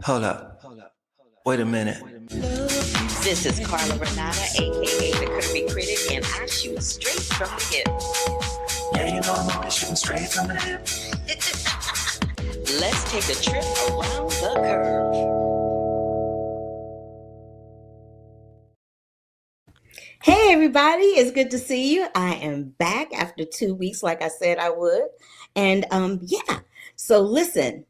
Hold up. Wait a minute. This is Carla Renata, aka the Curvy Critic, and I shoot straight from the hip. Yeah, you know I'm always shooting straight from the hip. Let's take a trip around the curve. Hey everybody, it's good to see you. I am back after 2 weeks, like I said I would. And so listen.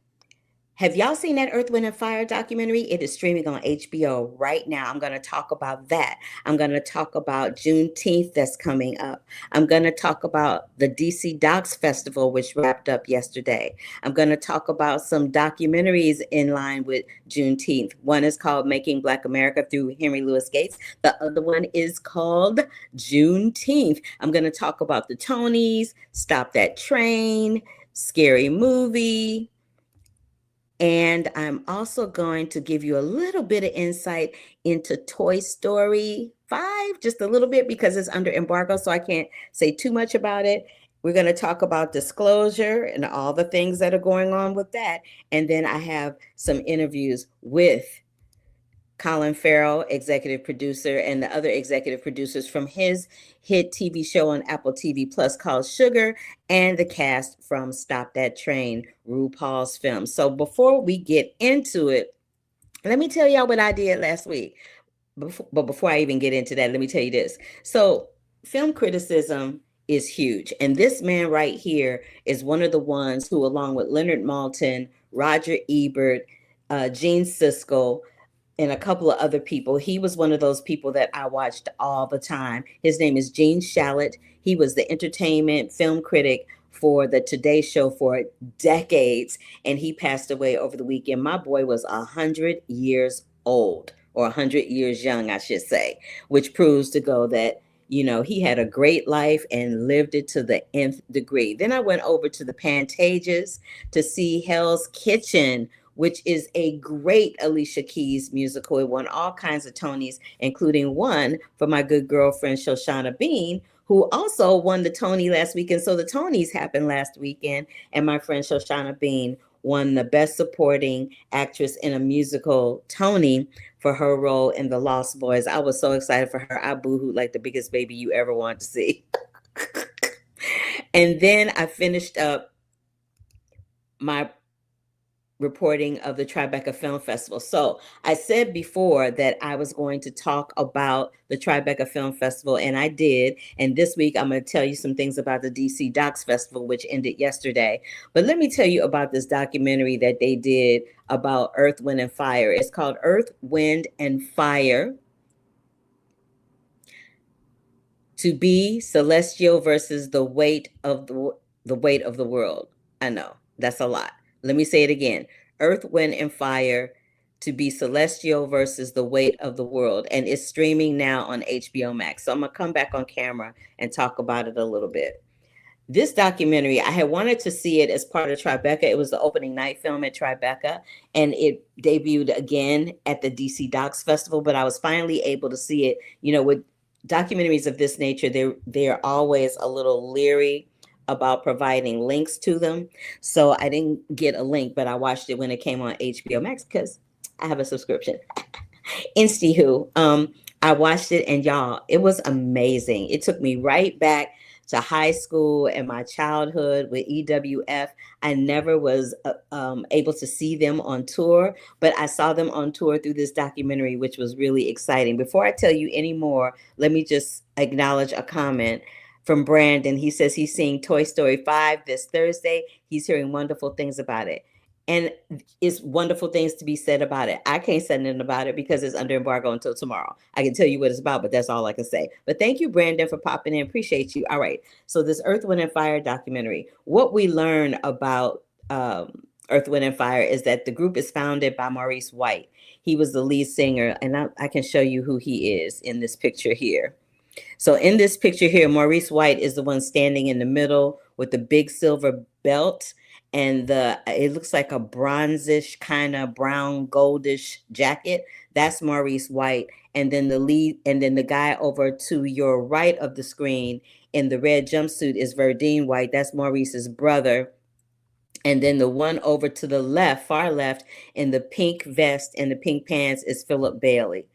Have y'all seen that Earth, Wind, and Fire documentary? It is streaming on HBO right now. I'm going to talk about that. I'm going to talk about Juneteenth that's coming up. I'm going to talk about the DC Docs Festival, which wrapped up yesterday. I'm going to talk about some documentaries in line with Juneteenth. One is called Making Black America through Henry Louis Gates. The other one is called Juneteenth. I'm going to talk about the Tonys, Stop That Train, Scary Movie. And I'm also going to give you a little bit of insight into Toy Story 5, just a little bit because it's under embargo, so I can't say too much about it. We're going to talk about disclosure and all the things that are going on with that. And then I have some interviews with Colin Farrell, executive producer, and the other executive producers from his hit TV show on Apple TV Plus called Sugar, and the cast from Stop That Train, RuPaul's film. So before we get into it, let me tell y'all what I did last week. But before I even get into that, let me tell you this. So film criticism is huge. And this man right here is one of the ones who, along with Leonard Maltin, Roger Ebert, Gene Siskel, and a couple of other people. He was one of those people that I watched all the time. His name is Gene Shalit. He was the entertainment film critic for the Today Show for decades, and he passed away over the weekend. My boy was 100 years old, or 100 years young, I should say, which proves to go that, you know, he had a great life and lived it to the nth degree. Then I went over to the Pantages to see Hell's Kitchen, which is a great Alicia Keys musical. It won all kinds of Tonys, including one for my good girlfriend, Shoshana Bean, who also won the Tony last weekend. So the Tonys happened last weekend, and my friend Shoshana Bean won the Best Supporting Actress in a Musical Tony for her role in The Lost Boys. I was so excited for her. I boohooed like the biggest baby you ever want to see. And then I finished up my reporting of the Tribeca Film Festival. So I said before that I was going to talk about the Tribeca Film Festival, and I did. And this week I'm going to tell you some things about the DC Docs Festival, which ended yesterday. But let me tell you about this documentary that they did about Earth, Wind, and Fire. It's called Earth, Wind, and Fire: To Be Celestial versus the Weight of the Weight of the World. I know, that's a lot. Let me say it again. Earth, Wind, and Fire: To Be Celestial versus the Weight of the World. And it's streaming now on HBO Max. So I'm going to come back on camera and talk about it a little bit. This documentary, I had wanted to see it as part of Tribeca. It was the opening night film at Tribeca, and it debuted again at the DC Docs Festival, but I was finally able to see it. You know, with documentaries of this nature, they're always a little leery about providing links to them. So I didn't get a link, but I watched it when it came on HBO Max because I have a subscription. Instihoo, I watched it, and y'all, it was amazing. It took me right back to high school and my childhood with EWF. I never was able to see them on tour, but I saw them on tour through this documentary, which was really exciting. Before I tell you any more, let me just acknowledge a comment from Brandon. He says he's seeing Toy Story 5 this Thursday. He's hearing wonderful things about it. And it's wonderful things to be said about it. I can't say nothing about it because it's under embargo until tomorrow. I can tell you what it's about, but that's all I can say. But thank you, Brandon, for popping in. Appreciate you. All right. So this Earth, Wind, and Fire documentary, what we learn about Earth, Wind, and Fire is that the group is founded by Maurice White. He was the lead singer, and I can show you who he is in this picture here. So in this picture here, Maurice White is the one standing in the middle with the big silver belt, and it looks like a bronzish kind of brown goldish jacket. That's Maurice White. And then the guy over to your right of the screen in the red jumpsuit is Verdine White. That's Maurice's brother. And then the one over to the left, far left, in the pink vest and the pink pants is Philip Bailey.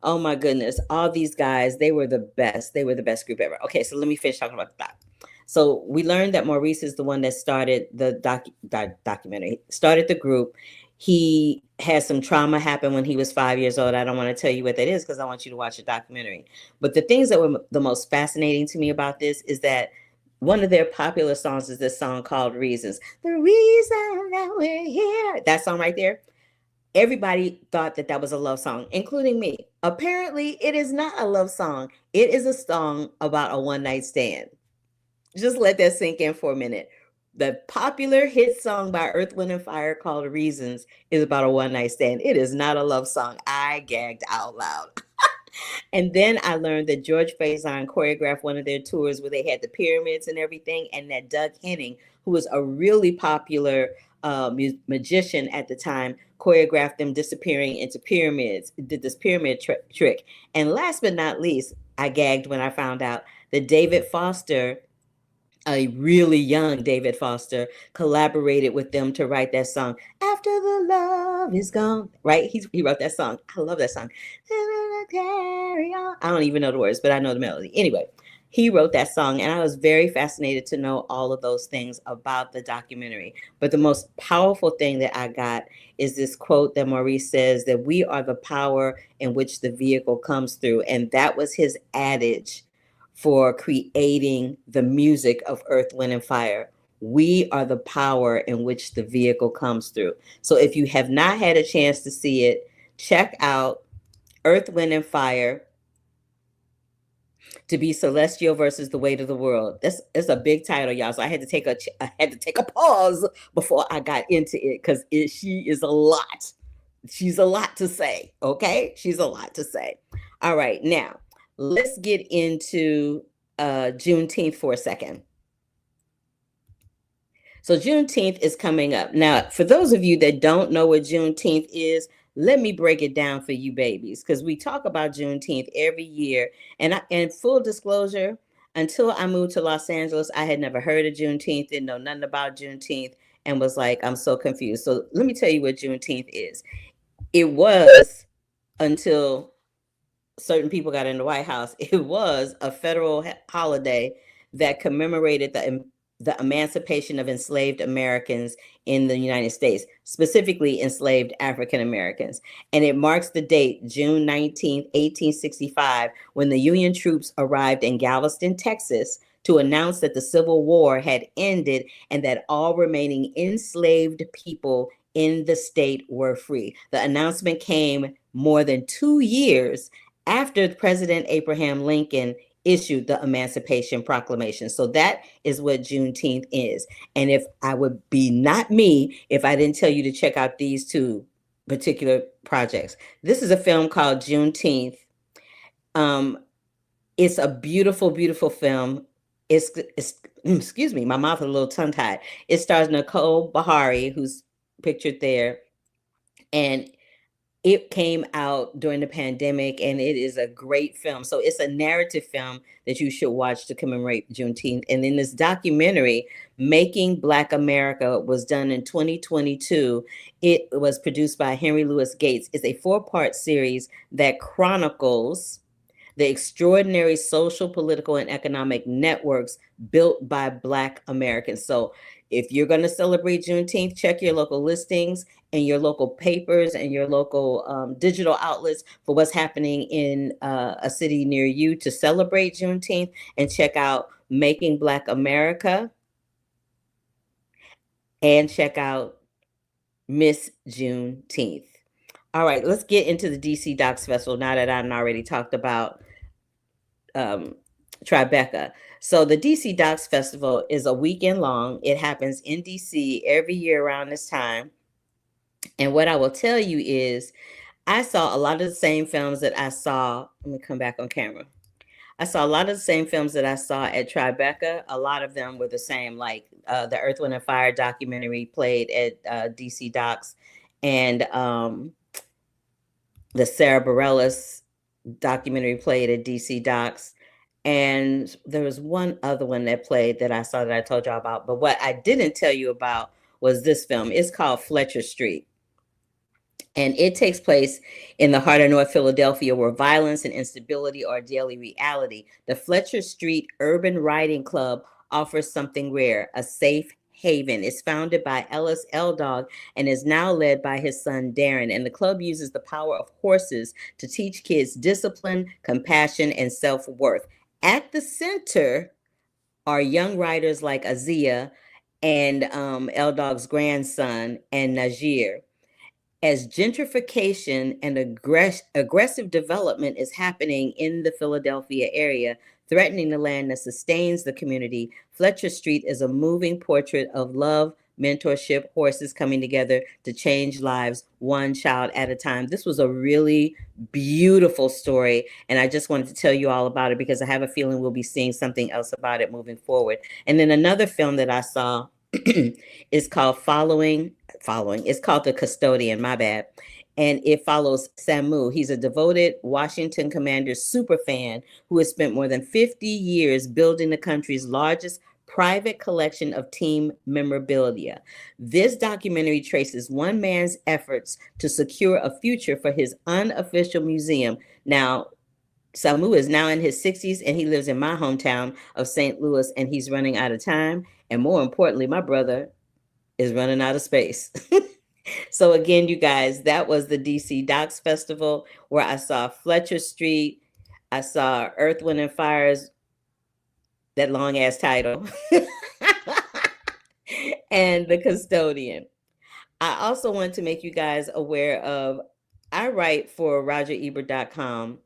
Oh my goodness, all these guys, they were the best. They were the best group ever. Okay, so let me finish talking about that. So we learned that Maurice is the one that started the documentary, started the group. He had some trauma happen when he was 5 years old. I don't want to tell you what that is because I want you to watch the documentary. But the things that were the most fascinating to me about this is that one of their popular songs is this song called Reasons. The reason that we're here. That song right there. Everybody thought that that was a love song, including me. Apparently, it is not a love song. It is a song about a one night stand. Just let that sink in for a minute. The popular hit song by Earth, Wind, and Fire called Reasons is about a one night stand. It is not a love song. I gagged out loud. And then I learned that George Faison choreographed one of their tours where they had the pyramids and everything, and that Doug Henning, who was a really popular magician at the time, choreographed them disappearing into pyramids, did this pyramid trick. And last but not least, I gagged when I found out that David Foster, a really young David Foster, collaborated with them to write that song, After the Love Is Gone, right? He wrote that song. I love that song. Carry on. I don't even know the words, but I know the melody. Anyway, he wrote that song, and I was very fascinated to know all of those things about the documentary. But the most powerful thing that I got is this quote that Maurice says, that we are the power in which the vehicle comes through. And that was his adage for creating the music of Earth, Wind, and Fire. We are the power in which the vehicle comes through. So if you have not had a chance to see it, check out Earth, Wind, and Fire, To Be Celestial versus The Weight of the World. It's a big title, y'all. So I had to take a pause before I got into it, because she is a lot. She's a lot to say. Okay, she's a lot to say. All right, now let's get into Juneteenth for a second. So Juneteenth is coming up. Now, for those of you that don't know what Juneteenth is, let me break it down for you babies, because we talk about Juneteenth every year. And full disclosure, until I moved to Los Angeles, I had never heard of Juneteenth, didn't know nothing about Juneteenth, and was like, I'm so confused. So let me tell you what Juneteenth is. It was, until certain people got in the White House, it was a federal holiday that commemorated the emancipation of enslaved Americans in the United States, specifically enslaved African Americans. And it marks the date, June 19th, 1865, when the Union troops arrived in Galveston, Texas, to announce that the Civil War had ended and that all remaining enslaved people in the state were free. The announcement came more than 2 years after President Abraham Lincoln issued the Emancipation Proclamation. So that is what Juneteenth is. And if I would be not me if I didn't tell you to check out these two particular projects. This is a film called Juneteenth. It's a beautiful, beautiful film. It's excuse me, my mouth is a little tongue-tied. It stars Nicole Bahari, who's pictured there, and it came out during the pandemic, and it is a great film. So it's a narrative film that you should watch to commemorate Juneteenth. And then this documentary, Making Black America, was done in 2022. It was produced by Henry Louis Gates. It's a 4-part series that chronicles the extraordinary social, political, and economic networks built by Black Americans. So if you're going to celebrate Juneteenth, check your local listings and your local papers and your local digital outlets for what's happening in a city near you to celebrate Juneteenth, and check out Making Black America, and check out Miss Juneteenth. All right, let's get into the DC Docs Festival now that I've already talked about Tribeca. So the DC Docs Festival is a weekend long. It happens in DC every year around this time. And what I will tell you is, I saw a lot of the same films that I saw. Let me come back on camera. I saw a lot of the same films that I saw at Tribeca. A lot of them were the same, like the Earth, Wind, and Fire documentary played at DC Docs, and the Sarah Bareilles documentary played at DC Docs. And there was one other one that played that I saw that I told y'all about. But what I didn't tell you about was this film. It's called Fletcher Street. And it takes place in the heart of North Philadelphia, where violence and instability are a daily reality. The Fletcher Street Urban Riding Club offers something rare, a safe haven. It's founded by Ellis L. Dog and is now led by his son, Darren. And the club uses the power of horses to teach kids discipline, compassion, and self-worth. At the center are young riders like Azia and L. Dog's grandson and Najir. As gentrification and aggressive development is happening in the Philadelphia area, threatening the land that sustains the community, Fletcher Street is a moving portrait of love, mentorship, horses coming together to change lives one child at a time. This was a really beautiful story, and I just wanted to tell you all about it because I have a feeling we'll be seeing something else about it moving forward. And then another film that I saw is called Following. It's called The Custodian, my bad. And it follows Samu. He's a devoted Washington Commanders super fan who has spent more than 50 years building the country's largest private collection of team memorabilia. This documentary traces one man's efforts to secure a future for his unofficial museum. Now, Samu is now in his 60s and he lives in my hometown of St. Louis, and he's running out of time. And more importantly, my brother is running out of space. So again, you guys, that was the DC Docs Festival where I saw Fletcher Street. I saw Earth, Wind and Fire's, that long ass title, and The Custodian. I also want to make you guys aware of, I write for RogerEbert.com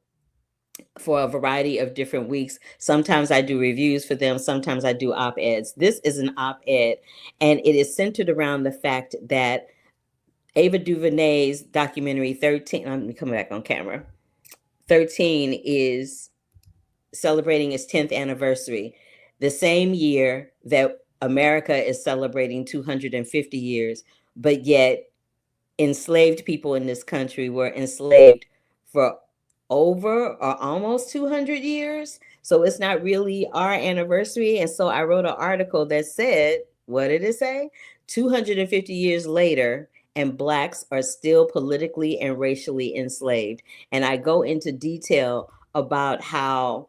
for a variety of different weeks. Sometimes I do reviews for them. Sometimes I do op-eds. This is an op-ed, and it is centered around the fact that Ava DuVernay's documentary 13, let me come back on camera, 13 is celebrating its 10th anniversary, the same year that America is celebrating 250 years, but yet enslaved people in this country were enslaved for over or almost 200 years. So it's not really our anniversary. And so I wrote an article that said, what did it say? 250 years later, and Blacks are still politically and racially enslaved. And I go into detail about how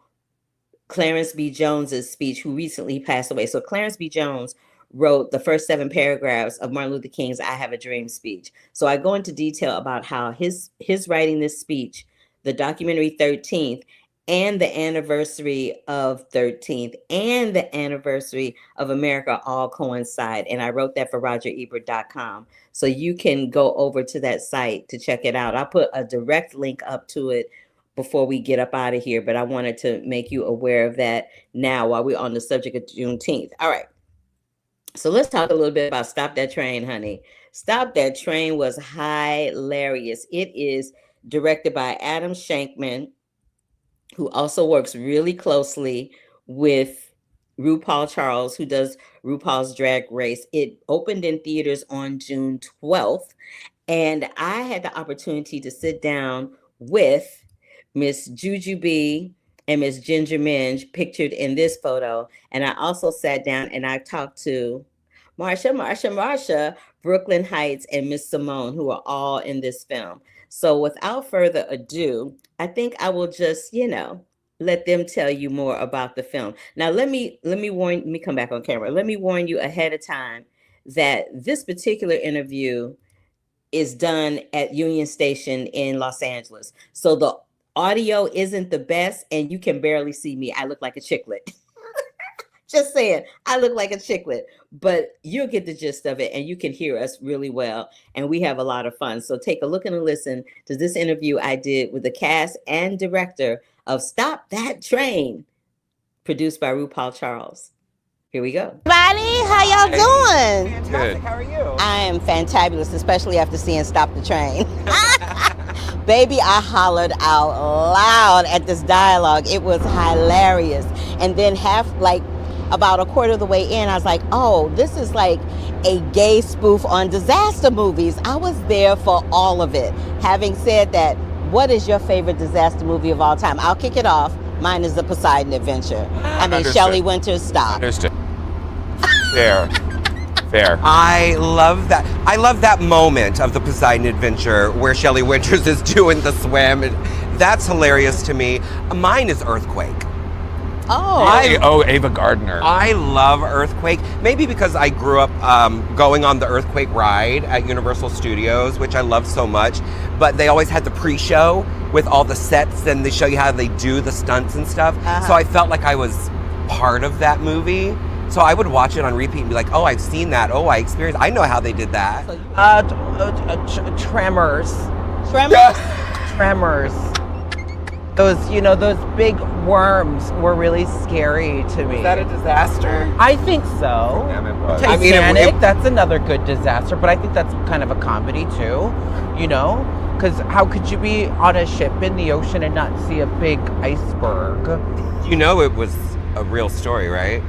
Clarence B. Jones's speech, who recently passed away. So Clarence B. Jones wrote the first 7 paragraphs of Martin Luther King's I Have a Dream speech. So I go into detail about how his writing this speech, the documentary 13th, and the anniversary of 13th, and the anniversary of America all coincide. And I wrote that for RogerEbert.com. So you can go over to that site to check it out. I'll put a direct link up to it before we get up out of here, but I wanted to make you aware of that now while we're on the subject of Juneteenth. All right. So let's talk a little bit about Stop That Train, honey. Stop That Train was hilarious. It is directed by Adam Shankman, who also works really closely with RuPaul Charles, who does RuPaul's Drag Race. It opened in theaters on June 12th, and I had the opportunity to sit down with Miss Jujubee and Miss Ginger Minge, pictured in this photo. And I also sat down and I talked to Marsha, Brooklyn Heights, and Miss Simone, who are all in this film. So without further ado, I think I will just, let them tell you more about the film. Now, let me come back on camera. Let me warn you ahead of time that this particular interview is done at Union Station in Los Angeles. So the audio isn't the best, and you can barely see me. I look like a chicklet. Just saying, I look like a chicklet, but you'll get the gist of it, and you can hear us really well, and we have a lot of fun. So take a look and a listen to this interview I did with the cast and director of Stop That Train, produced by RuPaul Charles. Here we go. Everybody, how y'all doing? Fantastic. How are you? I am fantabulous, especially after seeing Stop the Train. Baby, I hollered out loud at this dialogue. It was hilarious. And then about a quarter of the way in, I was like, oh, this is like a gay spoof on disaster movies. I was there for all of it. Having said that, what is your favorite disaster movie of all time? I'll kick it off. Mine is The Poseidon Adventure. I mean, Understood. Shelley Winters, stop. Understood. There. Fair. I love that. I love that moment of the Poseidon Adventure where Shelley Winters is doing the swim. That's hilarious to me. Mine is Earthquake. Ava Gardner. I love Earthquake. Maybe because I grew up going on the Earthquake ride at Universal Studios, which I love so much. But they always had the pre-show with all the sets, and they show you how they do the stunts and stuff. So I felt like I was part of that movie. So I would watch it on repeat and be like, oh, I've seen that. Oh, I experienced. I know how they did that. Tremors. Tremors? Tremors. Those big worms were really scary to me. Is that a disaster? I think so. Damn, it was. Titanic, that's another good disaster, but I think that's kind of a comedy too, Because how could you be on a ship in the ocean and not see a big iceberg? It was a real story, right?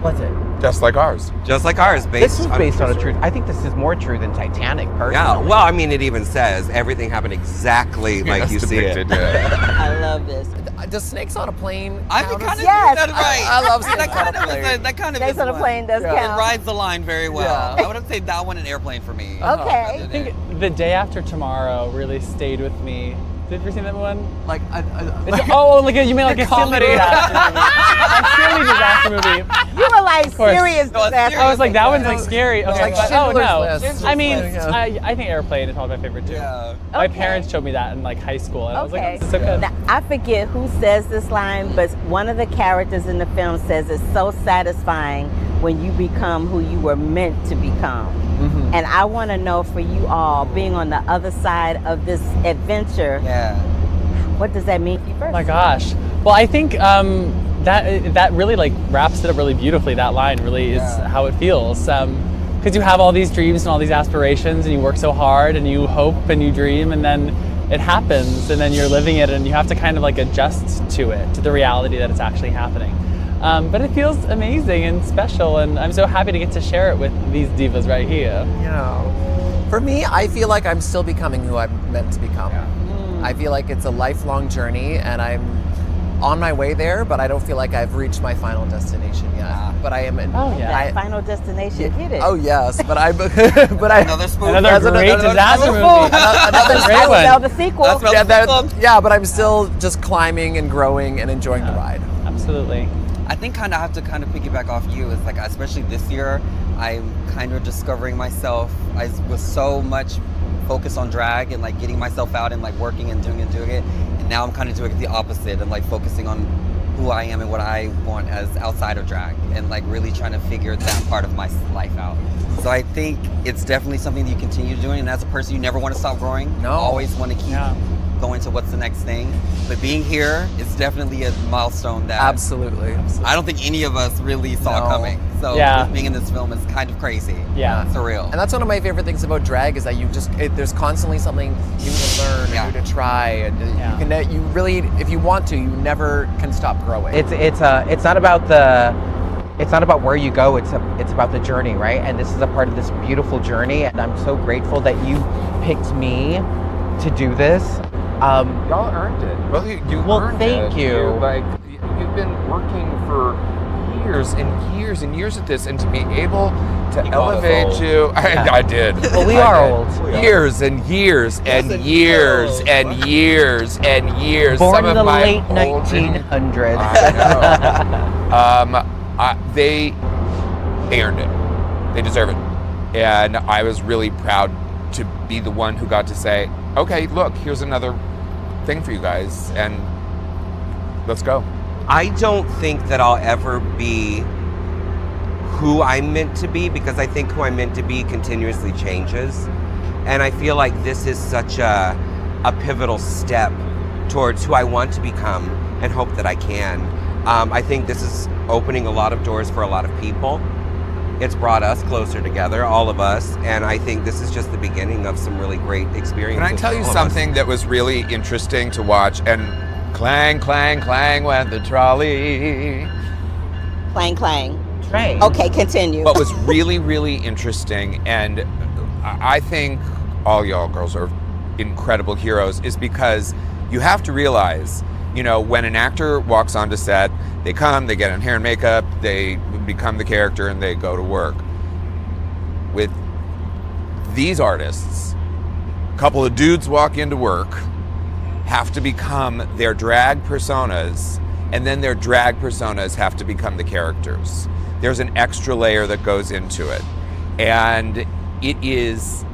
Was it? Just like ours. Just like ours. This is based on a truth. I think this is more true than Titanic, personally. Yeah, well, I mean, it even says everything happened exactly like you see it. I love this. Does Snakes on a Plane I count can kind of Yes. that right. I love Snakes that on a Plane. That kind of Snakes is on a one. Plane does It count. rides the line very well. Yeah. I would have said that one an airplane for me. Okay. I think The Day After Tomorrow really stayed with me. Did you ever see that one? Like, You mean like a comedy. silly disaster movie? A silly disaster movie. You were like course. serious No, it's disaster. I was like, that one's like scary. Okay, like but Schindler's List. I mean, Yeah. I think Airplane is probably my favorite too. Yeah. My Okay. parents showed me that in like high school, and I was like, Okay. this is so good. Now, I forget who says this line, but one of the characters in the film says it's so satisfying when you become who you were meant to become. And I want to know for you all, being on the other side of this adventure, Yeah. what does that mean for you first? Oh my gosh. Well, I think that really like wraps it up really beautifully. That line really is how it feels. Because you have all these dreams and all these aspirations, and you work so hard, and you hope and you dream, and then it happens, and then you're living it, and you have to kind of like adjust to it, to the reality that it's actually happening. But it feels amazing and special, and I'm so happy to get to share it with these divas right here. For me, I feel like I'm still becoming who I'm meant to become. I feel like it's a lifelong journey, and I'm on my way there, but I don't feel like I've reached my final destination yet. But I am. That Final Destination, get it. Oh yes, but I. Another spoof. Another great disaster movie. Another great one. Spell the sequel. but I'm still just climbing and growing and enjoying the ride. Absolutely. I think I have to piggyback off you. It's like, especially this year, I'm kind of discovering myself. I was so much focused on drag and like getting myself out and like working and doing it. And now I'm kind of doing the opposite and like focusing on who I am and what I want as outside of drag and like really trying to figure that part of my life out. So I think it's definitely something that you continue doing. And as a person, you never want to stop growing. No. You always want to keep going to what's the next thing. But being here is definitely a milestone that Absolutely. I don't think any of us really saw coming. So just being in this film is kind of crazy. Yeah. Surreal. And that's one of my favorite things about drag is that there's constantly something new to learn, and new to try, and you really, if you want to, you never can stop growing. It's not about where you go. It's about the journey, right? And this is a part of this beautiful journey. And I'm so grateful that you picked me to do this. Y'all earned it. Well, you earned thank it. you. You've been working for years and years and years at this, and to be able to elevate you, I did. Well, we are old. Years and years and years and years and years. Born Some in of the my late older- 1900s. I know. They earned it. They deserve it. And I was really proud to be the one who got to say, okay, look, here's another thing for you guys, and let's go. I don't think that I'll ever be who I'm meant to be, because I think who I'm meant to be continuously changes. And I feel like this is such a pivotal step towards who I want to become and hope that I can. I think this is opening a lot of doors for a lot of people. It's brought us closer together, all of us, and I think this is just the beginning of some really great experiences. Can I tell you for all of us. something that was really interesting to watch? And clang, clang, clang went the trolley. Clang, clang. Train. Okay, continue. What was really, really interesting, and I think all y'all girls are incredible heroes, is because you have to realize, when an actor walks onto set, they come, they get on hair and makeup, they become the character, and they go to work. with these artists. A couple of dudes walk into work, have to become their drag personas, and then their drag personas have to become the characters. There's an extra layer that goes into it. And it is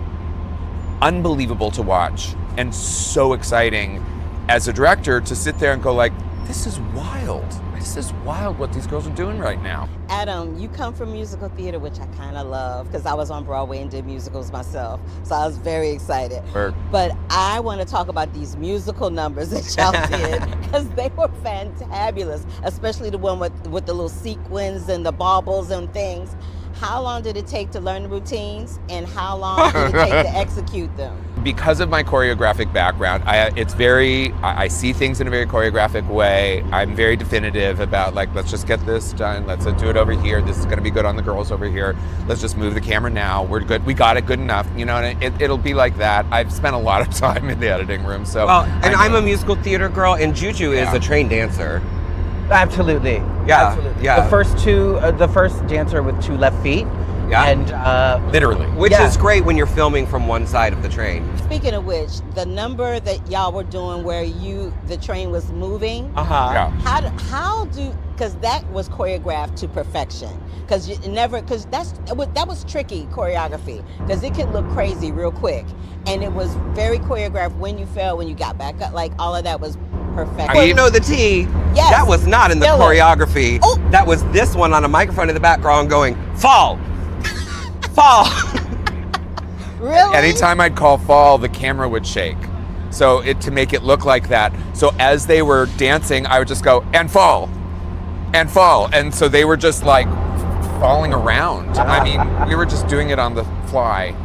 unbelievable to watch and so exciting as a director to sit there and go like, this is wild. This is wild what these girls are doing right now. Adam, you come from musical theater, which I kind of love because I was on Broadway and did musicals myself. So I was very excited. But I want to talk about these musical numbers that y'all did because they were fantabulous, especially the one with the little sequins and the baubles and things. How long did it take to learn the routines and how long did it take to execute them? Because of my choreographic background, I see things in a very choreographic way. I'm very definitive about like, let's just get this done. Let's do it over here. This is gonna be good on the girls over here. Let's just move the camera now. We're good. We got it good enough. You know, and it'll be like that. I've spent a lot of time in the editing room. So, well, and I'm a musical theater girl, and Juju is a trained dancer. Absolutely. Yeah. Absolutely. Yeah. The first dancer with 2 left feet. Yeah. And literally. Which is great when you're filming from one side of the train. Speaking of which, the number that y'all were doing where the train was moving, Yeah. because that was choreographed to perfection. Because that was tricky choreography because it could look crazy real quick. And it was very choreographed when you fell, when you got back up, like all of that was perfect. Well, you know the tea. Yes. That was not in the choreography. Oh. That was this one on a microphone in the background going, fall, fall. Really? Anytime I'd call fall, the camera would shake. So to make it look like that. So as they were dancing, I would just go, and fall, and fall. And so they were just like falling around. I mean, we were just doing it on the fly.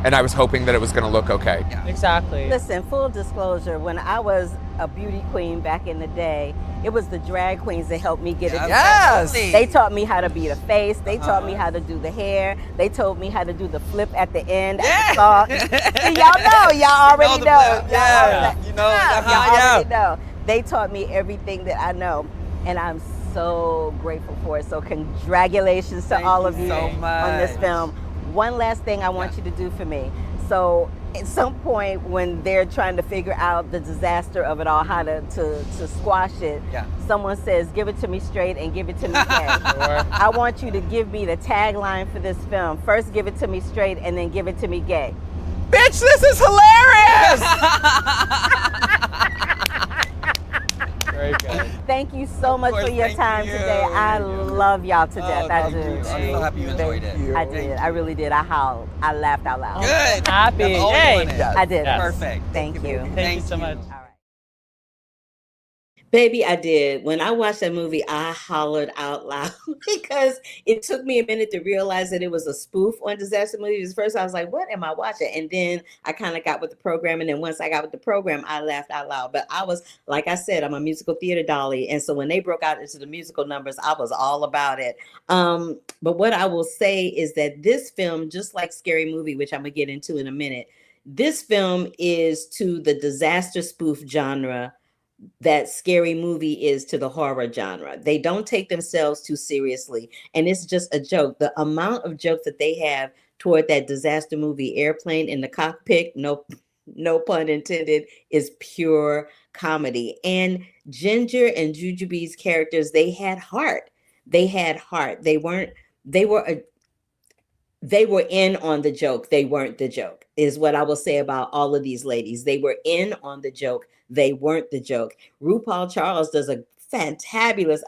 And I was hoping that it was gonna look okay. Yeah. Exactly. Listen, full disclosure, when I was a beauty queen back in the day, it was the drag queens that helped me get it. Yes. They taught me how to be the face. They taught me how to do the hair. They told me how to do the flip at the end. Yeah. See, y'all know. Y'all already know. Yeah. You know. Y'all already know. They taught me everything that I know. And I'm so grateful for it. So congratulations to all of you so on this much. film. One last thing I want you to do for me. So at some point when they're trying to figure out the disaster of it all, how to squash it, someone says, give it to me straight and give it to me gay. I want you to give me the tagline for this film. First give it to me straight and then give it to me gay. Bitch, this is hilarious! Very good. Thank you so much for your time today. I love y'all to death. I do. I'm so happy you enjoyed it. I did. I really did. I howled. I laughed out loud. Good. Happy. That's all Yay. doing it. I did. Yes. Perfect. Thank you. Thank you so much. All right. Baby, I did. When I watched that movie, I hollered out loud because it took me a minute to realize that it was a spoof on disaster movies. First, I was like, what am I watching? And then I kind of got with the program. And then once I got with the program, I laughed out loud. But I was, like I said, I'm a musical theater dolly. And so when they broke out into the musical numbers, I was all about it. But what I will say is that this film, just like Scary Movie, which I'm going to get into in a minute, this film is to the disaster spoof genre that Scary Movie is to the horror genre. They don't take themselves too seriously. And it's just a joke. The amount of jokes that they have toward that disaster movie Airplane in the Cockpit, no pun intended, is pure comedy. And Ginger and Jujubee's characters, they had heart. They had heart. They were in on the joke. They weren't the joke, is what I will say about all of these ladies. They were in on the joke. They weren't the joke. RuPaul Charles does a fantabulous,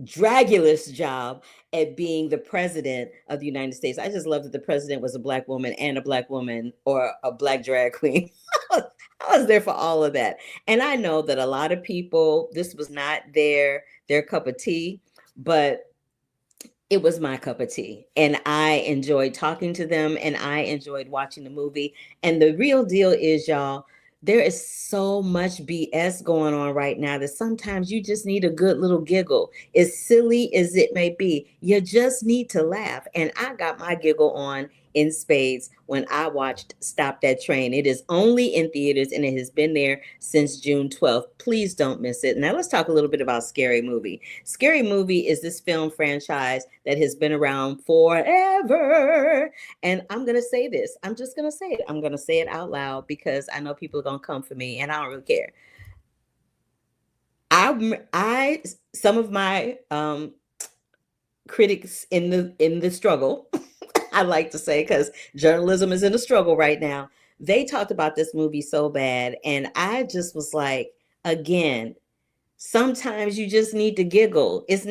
dragulous job at being the president of the United States. I just love that the president was a Black woman and a Black woman or a Black drag queen. I was there for all of that. And I know that a lot of people, this was not their cup of tea, but it was my cup of tea. And I enjoyed talking to them and I enjoyed watching the movie. And the real deal is, y'all, there is so much BS going on right now that sometimes you just need a good little giggle. As silly as it may be, you just need to laugh. And I got my giggle on in spades when I watched Stop That Train. It is only in theaters and it has been there since June 12th. Please don't miss it. Now let's talk a little bit about Scary Movie. Scary Movie is this film franchise that has been around forever. And I'm going to say this. I'm just going to say it. I'm going to say it out loud because I know people are going to come for me and I don't really care. Some of my critics in the struggle, I like to say, because journalism is in a struggle right now. They talked about this movie so bad, and I just was like, again, sometimes you just need to giggle. It's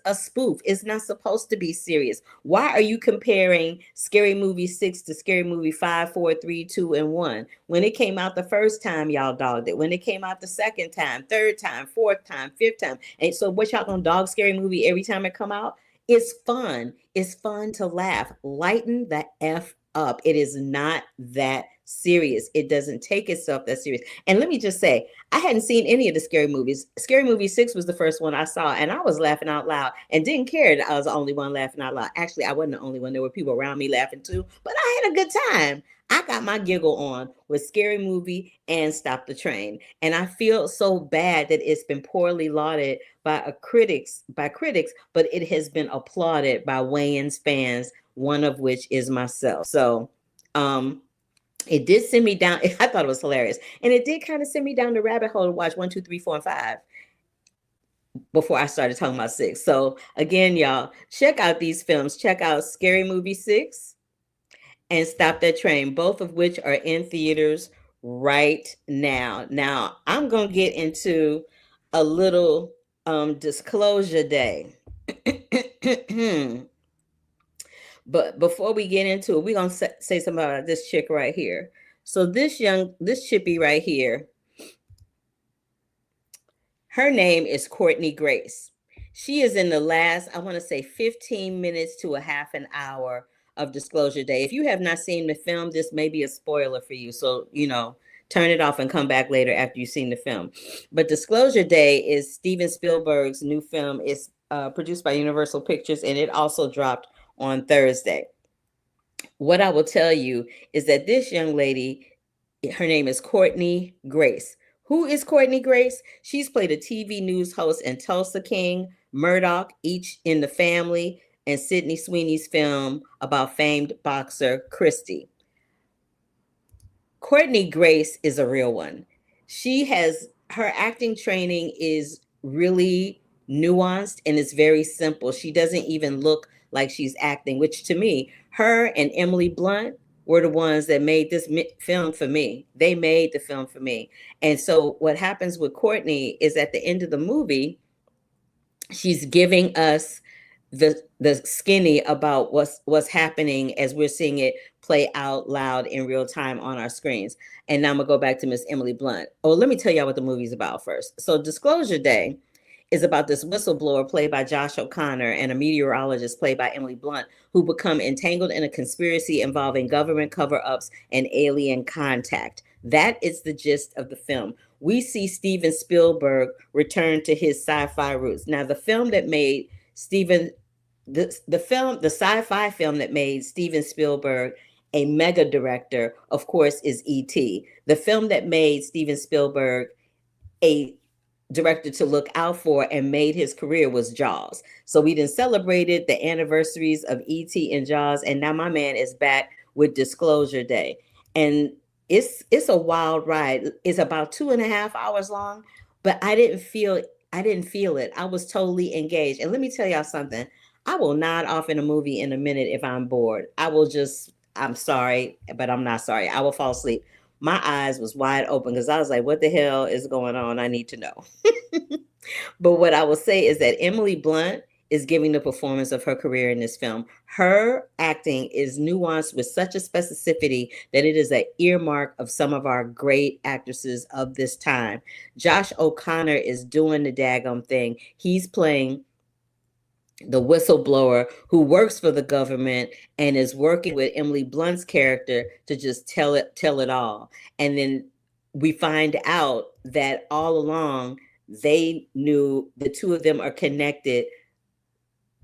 a spoof. It's not supposed to be serious. Why are you comparing Scary Movie 6 to Scary Movie 5, 4, 3, 2, and 1? When it came out the first time, y'all dogged it. When it came out the second time, third time, fourth time, fifth time. And so what y'all gonna dog Scary Movie every time it come out? It's fun. It's fun to laugh. Lighten the F up. It is not that serious. It doesn't take itself that serious. And let me just say, I hadn't seen any of the scary movies. Scary Movie 6 was the first one I saw, and I was laughing out loud and didn't care that I was the only one laughing out loud. Actually, I wasn't the only one. There were people around me laughing too, but I had a good time. I got my giggle on with Scary Movie and Stop the Train. And I feel so bad that it's been poorly lauded by critics, but it has been applauded by Wayans fans, one of which is myself. So, it did send me down. I thought it was hilarious. And it did kind of send me down the rabbit hole to watch 1, 2, 3, 4, and 5 before I started talking about 6. So again, y'all, check out these films. Check out Scary Movie 6 and Stop That Train, both of which are in theaters right now. Now, I'm going to get into a little disclosure day. But before we get into it, we're going to say something about this chick right here. So this chippy right here, her name is Courtney Grace. She is in the last, I want to say 15 minutes to a half an hour of Disclosure Day. If you have not seen the film, this may be a spoiler for you. So, turn it off and come back later after you've seen the film. But Disclosure Day is Steven Spielberg's new film. It's produced by Universal Pictures, and it also dropped on Thursday. What I will tell you is that this young lady, her name is Courtney Grace. Who is Courtney Grace? She's played a TV news host in Tulsa King, Murdoch, Each in the Family, and Sydney Sweeney's film about famed boxer Christie. Courtney Grace is a real one. Her acting training is really nuanced and it's very simple. She doesn't even look like she's acting, which to me, her and Emily Blunt were the ones that made this film for me. They made the film for me. And so what happens with Courtney is at the end of the movie, she's giving us the skinny about what's happening as we're seeing it play out loud in real time on our screens. And now I'm gonna go back to Miss Emily Blunt. Oh, let me tell y'all what the movie's about first. So Disclosure Day is about this whistleblower played by Josh O'Connor and a meteorologist played by Emily Blunt who become entangled in a conspiracy involving government cover-ups and alien contact. That is the gist of the film. We see Steven Spielberg return to his sci-fi roots. Now, the film that made the sci-fi film that made Steven Spielberg a mega director, of course, is E.T. The film that made Steven Spielberg a director to look out for and made his career was Jaws. So we done celebrated the anniversaries of E.T. and Jaws, and now my man is back with Disclosure Day. And it's a wild ride. It's about 2.5 hours long, but I didn't feel it. I was totally engaged. And let me tell y'all something. I will nod off in a movie in a minute if I'm bored. I'm sorry, but I'm not sorry. I will fall asleep. My eyes was wide open because I was like, what the hell is going on? I need to know. But what I will say is that Emily Blunt is giving the performance of her career in this film. Her acting is nuanced with such a specificity that it is an earmark of some of our great actresses of this time. Josh O'Connor is doing the daggum thing. He's playing the whistleblower who works for the government and is working with Emily Blunt's character to just tell it all. And then we find out that all along they knew the two of them are connected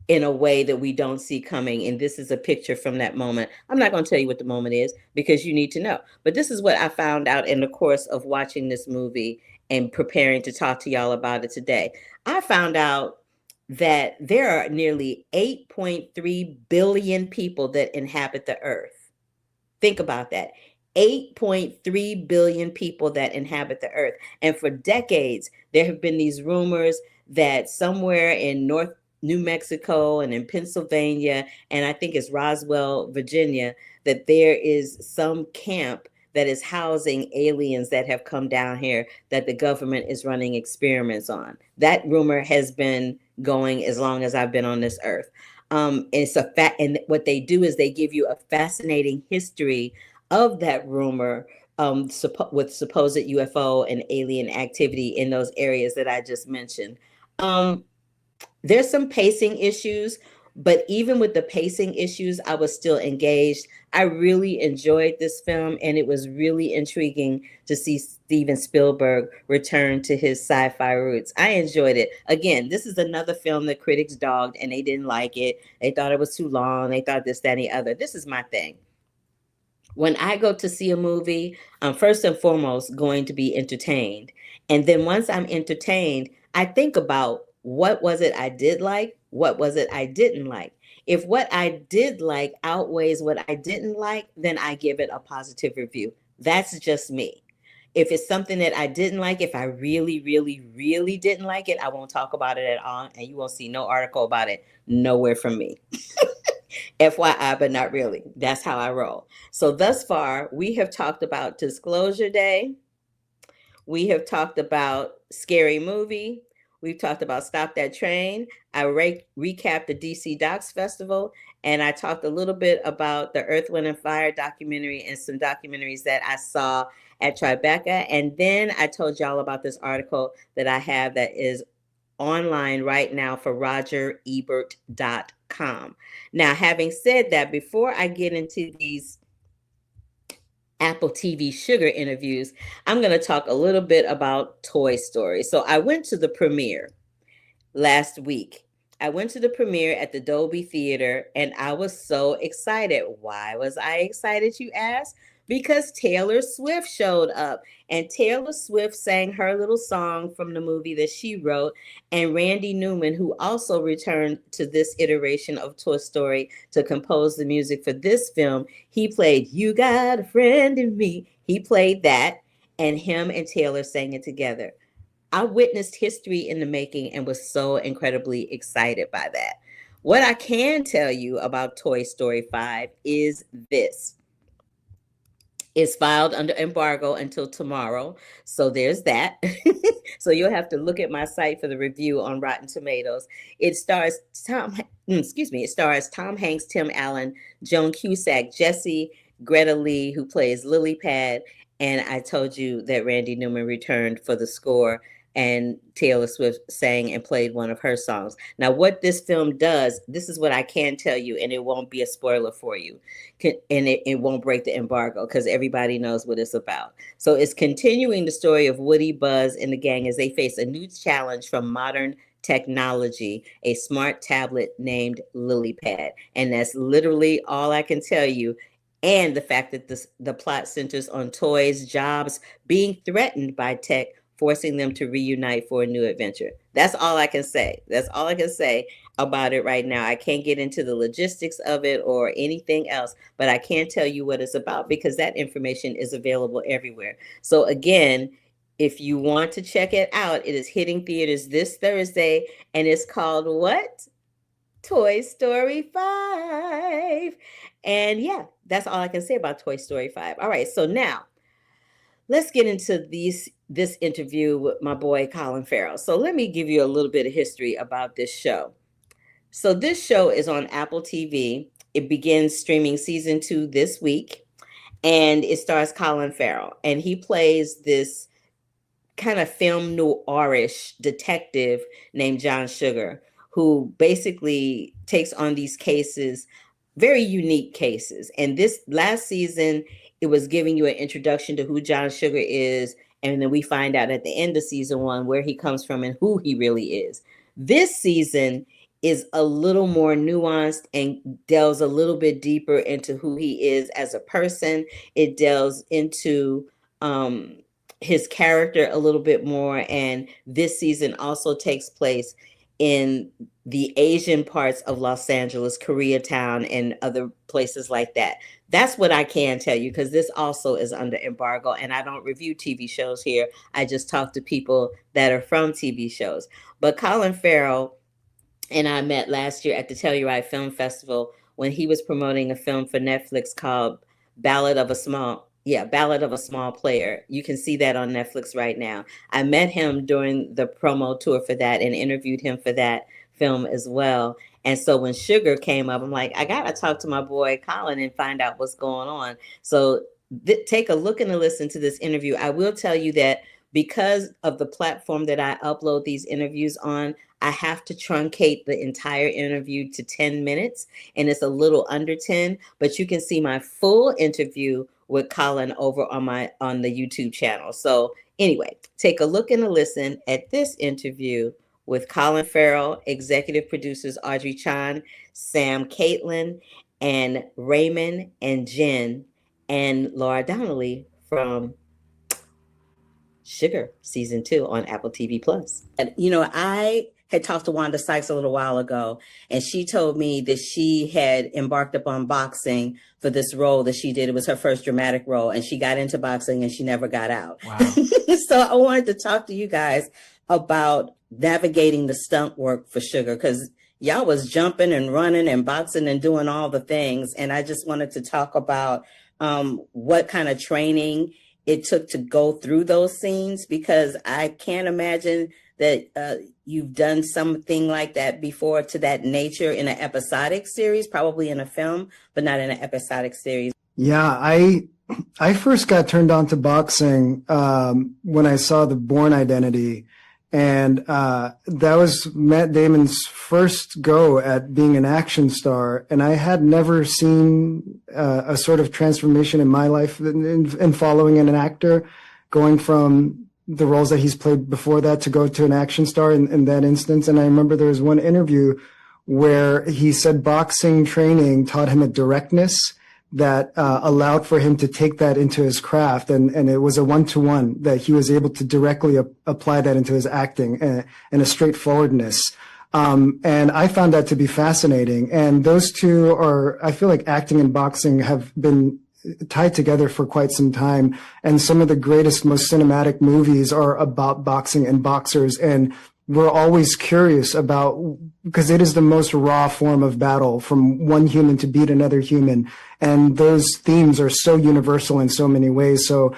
in a way that we don't see coming. And this is a picture from that moment. I'm not going to tell you what the moment is because you need to know. But this is what I found out in the course of watching this movie and preparing to talk to y'all about it today. I found out that there are nearly 8.3 billion people that inhabit the earth. Think about that. 8.3 billion people that inhabit the earth. And for decades, there have been these rumors that somewhere in New Mexico and in Pennsylvania, and I think it's Roswell, Virginia, that there is some camp that is housing aliens that have come down here that the government is running experiments on. That rumor has been going as long as I've been on this earth. It's a fact, and what they do is they give you a fascinating history of that rumor with supposed UFO and alien activity in those areas that I just mentioned. There's some pacing issues, but even with the pacing issues, I was still engaged. I really enjoyed this film, and it was really intriguing to see Steven Spielberg return to his sci-fi roots. I enjoyed it. Again, this is another film that critics dogged, and they didn't like it. They thought it was too long. They thought this, that, and the other. This is my thing. When I go to see a movie, I'm first and foremost going to be entertained. And then once I'm entertained, I think about what was it I did like, what was it I didn't like. If what I did like outweighs what I didn't like, then I give it a positive review. That's just me. If it's something that I didn't like, if I really, really, really didn't like it, I won't talk about it at all. And you won't see no article about it nowhere from me. FYI, but not really. That's how I roll. So thus far, we have talked about Disclosure Day. We have talked about Scary Movie. We've talked about Stop That Train. I recapped the DC Docs Festival, and I talked a little bit about the Earth, Wind, and Fire documentary and some documentaries that I saw at Tribeca. And then I told y'all about this article that I have that is online right now for RogerEbert.com. Now, having said that, before I get into these Apple TV Sugar interviews, I'm going to talk a little bit about Toy Story. So I went to the premiere last week. I went to the premiere at the Dolby Theater, and I was so excited. Why was I excited, you ask? Because Taylor Swift showed up, and Taylor Swift sang her little song from the movie that she wrote, and Randy Newman, who also returned to this iteration of Toy Story to compose the music for this film, he played You Got a Friend in Me. He played that, and him and Taylor sang it together. I witnessed history in the making and was so incredibly excited by that. What I can tell you about Toy Story 5 is this. It's filed under embargo until tomorrow. So there's that. So you'll have to look at my site for the review on Rotten Tomatoes. It stars Tom Hanks, Tim Allen, Joan Cusack, Jessie, Greta Lee, who plays Lily Pad. And I told you that Randy Newman returned for the score, and Taylor Swift sang and played one of her songs. Now, what this film does, this is what I can tell you, and it won't be a spoiler for you, and it won't break the embargo because everybody knows what it's about. So it's continuing the story of Woody, Buzz, and the gang as they face a new challenge from modern technology, a smart tablet named LilyPad. And that's literally all I can tell you. And the fact that the plot centers on toys, jobs being threatened by tech, forcing them to reunite for a new adventure. That's all I can say. That's all I can say about it right now. I can't get into the logistics of it or anything else, but I can tell you what it's about because that information is available everywhere. So again, if you want to check it out, it is hitting theaters this Thursday, and it's called what? Toy Story 5. And yeah, that's all I can say about Toy Story 5. All right, so now let's get into this interview with my boy Colin Farrell. So let me give you a little bit of history about this show. So this show is on Apple TV. It begins streaming season 2 this week, and it stars Colin Farrell, and he plays this kind of film noirish detective named John Sugar, who basically takes on these cases, very unique cases. And this last season, it was giving you an introduction to who John Sugar is. And then we find out at the end of season 1 where he comes from and who he really is. This season is a little more nuanced and delves a little bit deeper into who he is as a person. It delves into his character a little bit more. And this season also takes place in the Asian parts of Los Angeles, Koreatown, and other places like that. That's what I can tell you, because this also is under embargo, and I don't review TV shows here. I just talk to people that are from TV shows. But Colin Farrell and I met last year at the Telluride Film Festival when he was promoting a film for Netflix called Ballad of a Small Player. You can see that on Netflix right now. I met him during the promo tour for that and interviewed him for that film as well. And so when Sugar came up, I'm like, I got to talk to my boy Colin and find out what's going on. So take a look and a listen to this interview. I will tell you that because of the platform that I upload these interviews on, I have to truncate the entire interview to 10 minutes, and it's a little under 10, but you can see my full interview with Colin over on the YouTube channel. So anyway, take a look and a listen at this interview with Colin Farrell, executive producers Audrey Chan, Sam Caitlin, and Raymond and Jen, and Laura Donnelly from Sugar season 2 on Apple TV Plus. And I had talked to Wanda Sykes a little while ago, and she told me that she had embarked upon boxing for this role that she did. It was her first dramatic role, and she got into boxing and she never got out. Wow. So I wanted to talk to you guys about navigating the stunt work for Sugar, because y'all was jumping and running and boxing and doing all the things. And I just wanted to talk about what kind of training it took to go through those scenes, because I can't imagine that you've done something like that before to that nature in an episodic series, probably in a film, but not in an episodic series. Yeah, I first got turned on to boxing when I saw The Bourne Identity, and that was Matt Damon's first go at being an action star, and I had never seen a sort of transformation in my life in following an actor, going from the roles that he's played before that to go to an action star in that instance. And I remember there was one interview where he said boxing training taught him a directness that allowed for him to take that into his craft. And it was a one-to-one that he was able to directly apply that into his acting and a straightforwardness. And I found that to be fascinating. And those two I feel like acting and boxing have been tied together for quite some time. And some of the greatest, most cinematic movies are about boxing and boxers. And we're always curious about, because it is the most raw form of battle, from one human to beat another human. And those themes are so universal in so many ways. So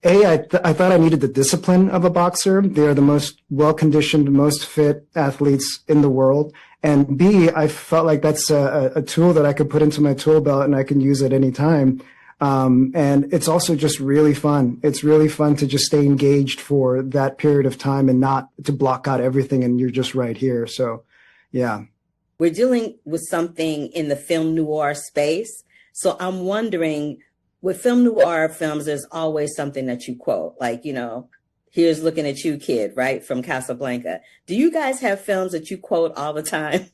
I thought I needed the discipline of a boxer. They are the most well-conditioned, most fit athletes in the world. And B, I felt like that's a tool that I could put into my tool belt and I can use at any time. And it's also just really fun. It's really fun to just stay engaged for that period of time and not to block out everything and you're just right here. So, yeah. We're dealing with something in the film noir space. So I'm wondering, with film noir films, there's always something that you quote, like, here's looking at you, kid, right? From Casablanca. Do you guys have films that you quote all the time?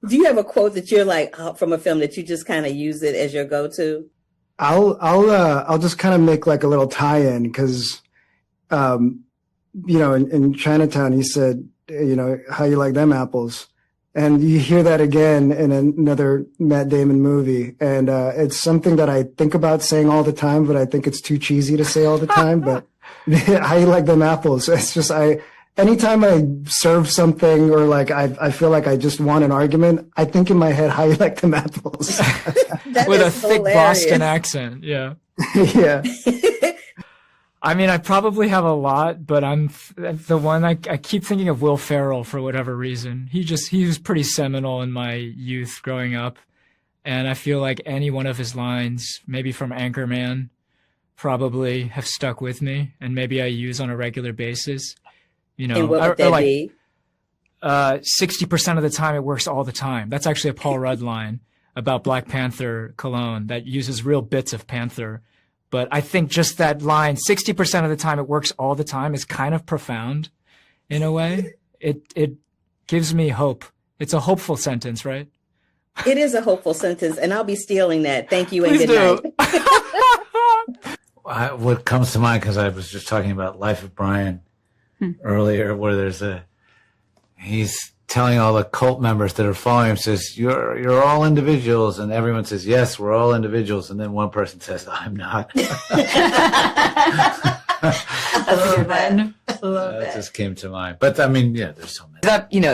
Do you have a quote that you're like from a film that you just kind of use it as your go-to? I'll just kind of make like a little tie-in because, in Chinatown, he said, how you like them apples? And you hear that again in another Matt Damon movie. And, it's something that I think about saying all the time, but I think it's too cheesy to say all the time, but how you like them apples? It's just, anytime I serve something or like I feel like I just want an argument, I think in my head, how you like them apples? With a thick Boston accent, yeah. Yeah. I mean, I probably have a lot, but I'm the one I keep thinking of Will Ferrell for whatever reason. He was pretty seminal in my youth growing up. And I feel like any one of his lines, maybe from Anchorman, probably have stuck with me and maybe I use on a regular basis. And what would that be? 60% of the time it works all the time. That's actually a Paul Rudd line about Black Panther cologne that uses real bits of Panther. But I think just that line, 60% of the time it works all the time, is kind of profound in a way. It gives me hope It's a hopeful sentence, right? It is a hopeful sentence, and I'll be stealing that. Thank you and Please good do. night. What comes to mind, because I was just talking about Life of Brian earlier, where he's telling all the cult members that are following him, says, you're all individuals, and everyone says, yes, we're all individuals, and then one person says, I'm not. That just came to mind. But I mean, yeah, there's so many.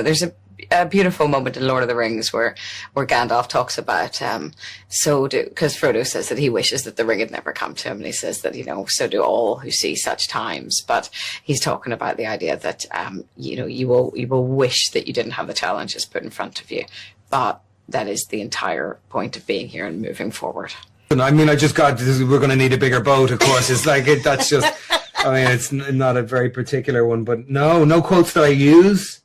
There's a beautiful moment in Lord of the Rings where Gandalf talks about because Frodo says that he wishes that the ring had never come to him, and he says that so do all who see such times. But he's talking about the idea that you will wish that you didn't have the challenges put in front of you, but that is the entire point of being here and moving forward. I mean, we're going to need a bigger boat, of course. It's like, that's just, I mean, it's not a very particular one, but no quotes that I use.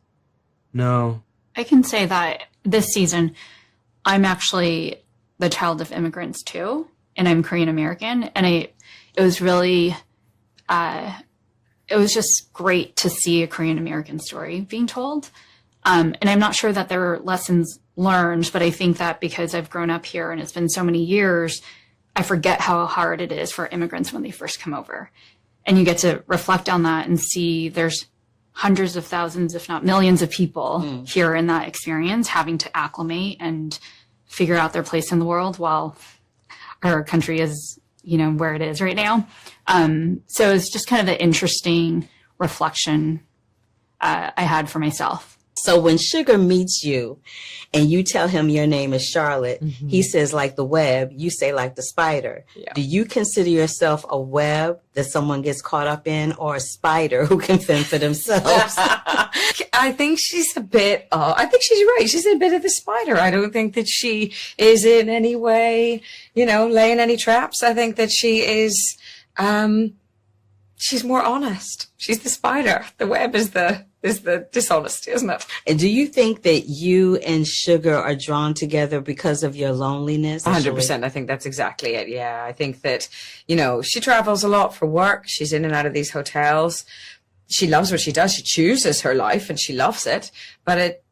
No. I can say that this season, I'm actually the child of immigrants too, and I'm Korean American, and it was really, it was just great to see a Korean American story being told. And I'm not sure that there are lessons learned, but I think that because I've grown up here and it's been so many years, I forget how hard it is for immigrants when they first come over. And you get to reflect on that and see there's hundreds of thousands, if not millions of people here in that experience, having to acclimate and figure out their place in the world while our country is, where it is right now. So it's just kind of an interesting reflection I had for myself. So when Sugar meets you and you tell him your name is Charlotte, he says like the web, you say like the spider. Yeah. Do you consider yourself a web that someone gets caught up in, or a spider who can fend for themselves? I think she's a bit, I think she's right. She's a bit of the spider. I don't think that she is in any way, laying any traps. I think that she is, she's more honest. She's the spider. The web is the dishonesty, isn't it? And do you think that you and Sugar are drawn together because of your loneliness? 100%. I think that's exactly it. Yeah. I think that, she travels a lot for work. She's in and out of these hotels. She loves what she does. She chooses her life and she loves it. But it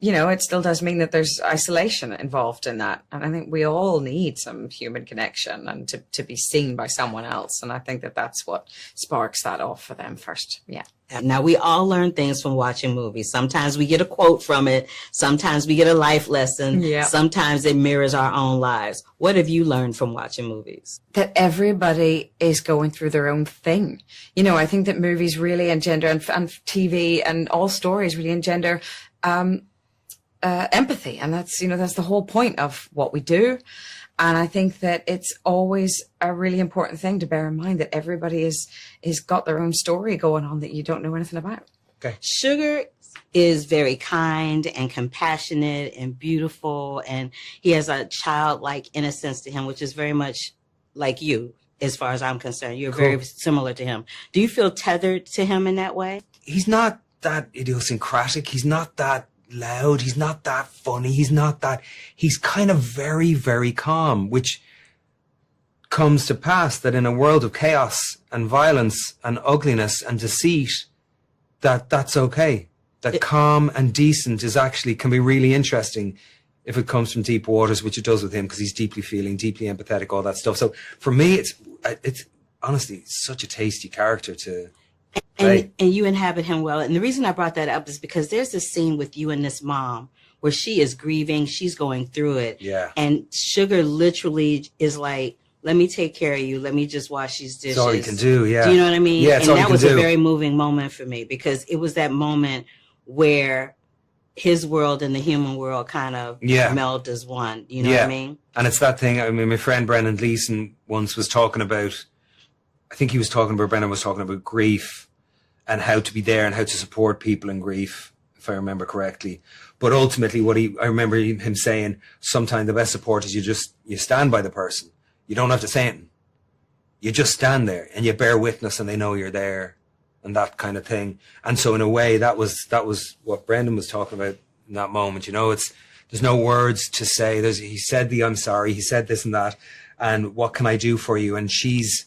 still does mean that there's isolation involved in that. And I think we all need some human connection and to be seen by someone else. And I think that that's what sparks that off for them first. Yeah. Now, we all learn things from watching movies. Sometimes we get a quote from it. Sometimes we get a life lesson. Yeah. Sometimes it mirrors our own lives. What have you learned from watching movies? That everybody is going through their own thing. I think that movies really engender, and TV and all stories really engender empathy. And that's the whole point of what we do. And I think that it's always a really important thing to bear in mind that everybody is got their own story going on that you don't know anything about. Okay. Sugar is very kind and compassionate and beautiful, and he has a childlike innocence to him, which is very much like you, as far as I'm concerned. You're very similar to him. Do you feel tethered to him in that way? He's not that idiosyncratic. He's not that loud. He's not that funny. He's kind of very, very calm, which comes to pass that in a world of chaos and violence and ugliness and deceit, that's okay. That calm and decent can be really interesting if it comes from deep waters, which it does with him, because he's deeply feeling, deeply empathetic, all that stuff. So for me, it's honestly such a tasty character to play. And you inhabit him well. And the reason I brought that up is because there's this scene with you and this mom where she is grieving, she's going through it. Yeah. And Sugar literally is like, let me take care of you. Let me just wash these dishes. That's all he can do, yeah. Do you know what I mean? Yeah, it's all he that can was do. a very moving moment for me, because it was that moment where his world and the human world kind of meld as one. You know what I mean? And it's that thing, I mean, my friend Brendan Gleeson once was talking about, Brendan was talking about grief and how to be there and how to support people in grief, if I remember correctly. But ultimately I remember him saying, sometimes the best support is you stand by the person. You don't have to say anything. You just stand there and you bear witness and they know you're there, and that kind of thing. And so in a way, that was what Brendan was talking about in that moment. There's no words to say. He said the I'm sorry, he said this and that, and what can I do for you? And she's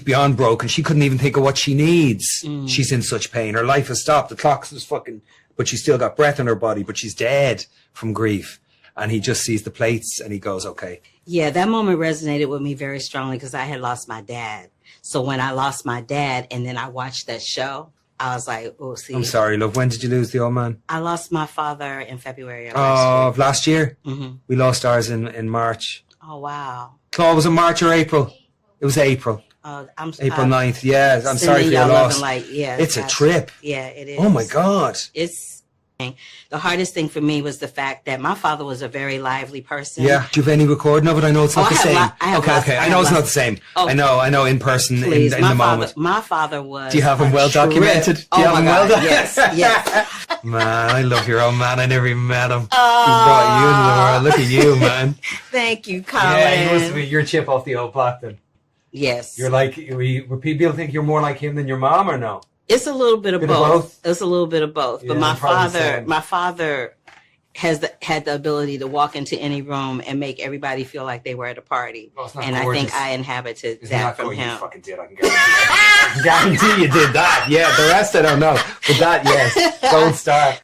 beyond broken. She couldn't even think of what she needs. She's in such pain. Her life has stopped. The clock is fucking but she's still got breath in her body, but she's dead from grief. And he just sees the plates and he goes, okay. Yeah, that moment resonated with me very strongly because I had lost my dad. So when I lost my dad and then I watched that show, I was like, oh, see. I'm sorry, love. When did you lose the old man? I lost my father in February Of last year? Mm-hmm. We lost ours in March. Oh, wow. Claude, was it March or April? It was April. April 9th. Yeah, I'm sorry for your loss. It's a trip. Yeah, it is. Oh my God. The hardest thing for me was the fact that my father was a very lively person. Yeah. Do you have any recording of it? I know it's not the same. Okay. I know it's not the same. I know in person in the moment. My father was. Do you have him well documented? Do you have him well documented? Yes. Man, I love your old man. I never even met him. He brought you into the world. Look at you, man. Thank you, Colin. Yeah, he must be your chip off the old block then. Yes. You're like, people think you're more like him than your mom, or no? It's a little bit of both. It's a little bit of both. Yeah, but my father had the ability to walk into any room and make everybody feel like they were at a party. Well, and I think I inhabited that from him. You fucking did. I can guarantee you did that. Yeah, the rest I don't know. But that, yes. Gold star.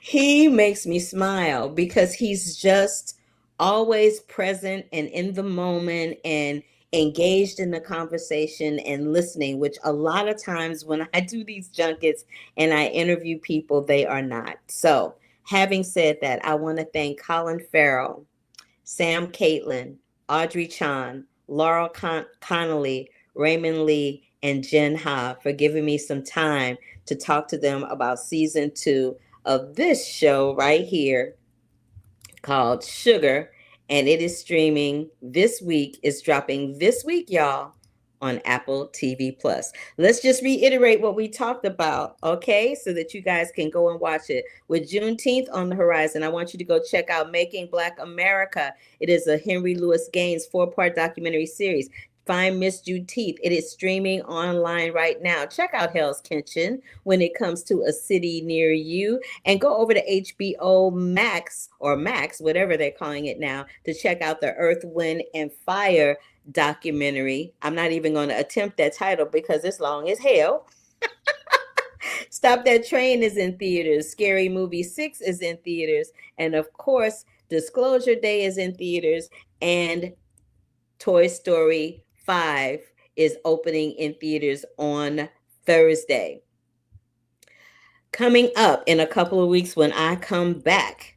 He makes me smile because he's just always present and in the moment and engaged in the conversation and listening, which a lot of times when I do these junkets and I interview people, they are not. So having said that, I want to thank Colin Farrell, Sam Caitlin, Audrey Chan, Laurel Connolly, Raymond Lee, and Jen Ha for giving me some time to talk to them about season 2 of this show right here called Sugar. And it is streaming this week. It's dropping this week, y'all, on Apple TV+. Let's just reiterate what we talked about, okay? So that you guys can go and watch it. With Juneteenth on the horizon, I want you to go check out Making Black America. It is a Henry Louis Gaines 4-part documentary series. Find Miss Juneteenth. It is streaming online right now. Check out Hell's Kitchen when it comes to a city near you. And go over to HBO Max, or Max, whatever they're calling it now, to check out the Earth, Wind, and Fire documentary. I'm not even going to attempt that title because it's long as hell. Stop That Train is in theaters. Scary Movie 6 is in theaters. And of course, Disclosure Day is in theaters. And Toy Story 5 is opening in theaters on Thursday. Coming up in a couple of weeks when I come back,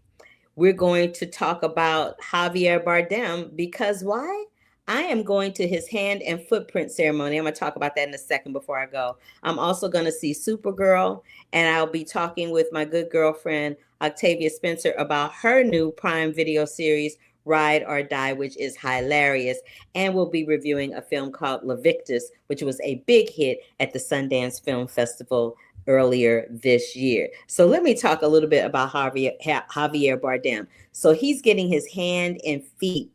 we're going to talk about Javier Bardem because why? I am going to his hand and footprint ceremony. I'm going to talk about that in a second before I go. I'm also going to see Supergirl, and I'll be talking with my good girlfriend, Octavia Spencer, about her new Prime Video series, Ride or Die, which is hilarious. And we'll be reviewing a film called Levictus, which was a big hit at the Sundance Film Festival earlier this year. So let me talk a little bit about Javier Bardem. So he's getting his hand and feet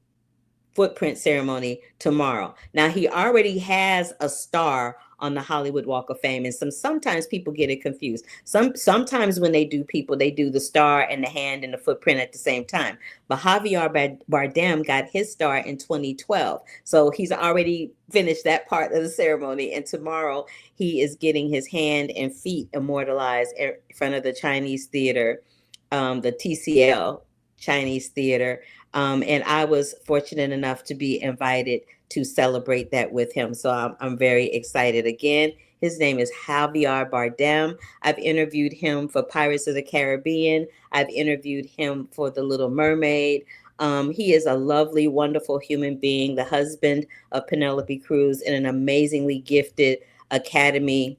footprint ceremony tomorrow. Now, he already has a star on the Hollywood Walk of Fame, and sometimes people get it confused. Sometimes when they do the star and the hand and the footprint at the same time. But Javier Bardem got his star in 2012, so he's already finished that part of the ceremony. And tomorrow he is getting his hand and feet immortalized in front of the Chinese theater, the TCL Chinese Theater. And I was fortunate enough to be invited to celebrate that with him. So I'm very excited. Again, his name is Javier Bardem. I've interviewed him for Pirates of the Caribbean. I've interviewed him for The Little Mermaid. He is a lovely, wonderful human being, the husband of Penelope Cruz, and an amazingly gifted Academy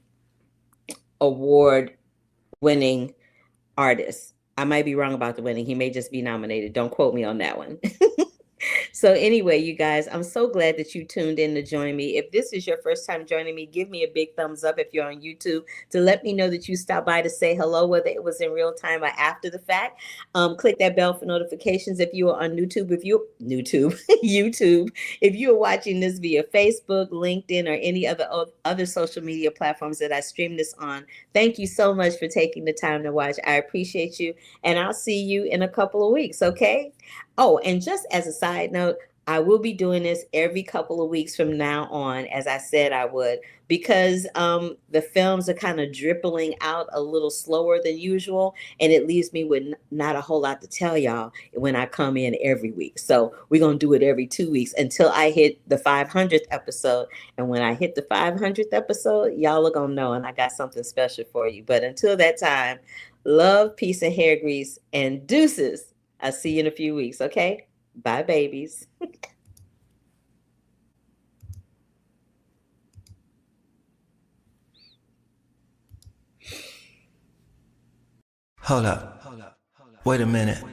Award winning artist. I might be wrong about the winning. He may just be nominated. Don't quote me on that one. So anyway, you guys, I'm so glad that you tuned in to join me. If this is your first time joining me, give me a big thumbs up if you're on YouTube to let me know that you stopped by to say hello, whether it was in real time or after the fact. Click that bell for notifications if you are on YouTube. YouTube. If you are watching this via Facebook, LinkedIn, or any other social media platforms that I stream this on, thank you so much for taking the time to watch. I appreciate you, and I'll see you in a couple of weeks, okay? Oh, and just as a side note, I will be doing this every couple of weeks from now on, as I said I would, because the films are kind of dribbling out a little slower than usual, and it leaves me with not a whole lot to tell y'all when I come in every week. So we're going to do it every 2 weeks until I hit the 500th episode. And when I hit the 500th episode, y'all are going to know, and I got something special for you. But until that time, love, peace, and hair grease, and deuces. I'll see you in a few weeks, okay? Bye, babies. Hold up. Wait a minute.